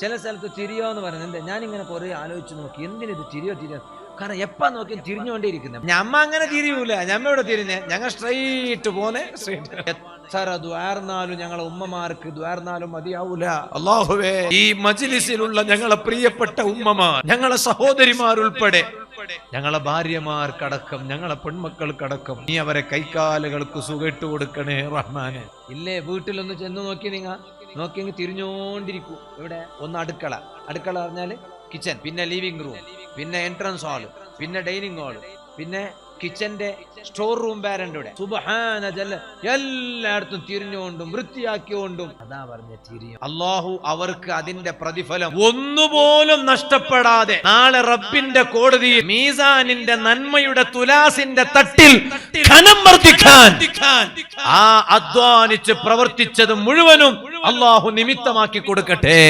ചില സ്ഥലത്ത് തിരിയോ എന്ന് പറയുന്നത് ഞാനിങ്ങനെ കുറെ ആലോചിച്ച് നോക്കി, എന്തിനിത് തിരിയോ തിരിയോ, കാരണം എപ്പാ നോക്കിയും തിരിഞ്ഞുകൊണ്ടേയിരിക്കുന്നത്. ഞമ്മ അങ്ങനെ തിരിയൂല, ഞമ്മയോടെ തിരിഞ്ഞ് ഞങ്ങൾ സ്ട്രൈറ്റ് പോന്നെ സ്ട്രൈറ്റ്. എത്ര ദ്വാർന്നാലും ഞങ്ങളെ ഉമ്മമാർക്ക് ദ്വാർന്നാലും മതിയാവൂല. അല്ലാഹുവേ, ഈ മജ്ലിസിലുള്ള ഞങ്ങളെ പ്രിയപ്പെട്ട ഉമ്മമാർ, ഞങ്ങളെ സഹോദരിമാരുൾപ്പെടെ, ഞങ്ങളെ ഭാര്യമാർക്കടക്കം, ഞങ്ങളെ പെൺമക്കൾക്കടക്കം നീ അവരെ കൈക്കാലുകൾക്ക് സുഖിട്ട് കൊടുക്കണേ റഹ്മാനെ. ഇല്ലേ, വീട്ടിലൊന്ന് ചെന്ന് നോക്കി, നോക്കിയെങ്കിൽ തിരിഞ്ഞോണ്ടിരിക്കൂ. ഇവിടെ ഒന്ന് അടുക്കള പറഞ്ഞാല് കിച്ചൺ, പിന്നെ ലിവിംഗ് റൂം, പിന്നെ എൻട്രൻസ് ഹാള്, പിന്നെ ഡൈനിങ് ഹാള്, പിന്നെ കിച്ചന്റെ സ്റ്റോർ റൂം വരണ്ടൂടെ. സുബ്ഹാന ജല്ല, എല്ലായിടത്തും തിരിഞ്ഞുകൊണ്ടും വൃത്തിയാക്കിക്കൊണ്ടും. അതാ പറഞ്ഞ തിരിയും. അള്ളാഹു അവർക്ക് അതിന്റെ പ്രതിഫലം ഒന്നുപോലും നഷ്ടപ്പെടാതെ നാളെ റബ്ബിന്റെ കോടതിയിൽ മീസാനിന്റെ നന്മയുടെ തുലാസിന്റെ തട്ടിൽ ഖനം വർദ്ധിക്കാൻ ആ അധ്വാനിച്ച് പ്രവർത്തിച്ചത് മുഴുവനും അള്ളാഹു നിമിത്തമാക്കി കൊടുക്കട്ടെ.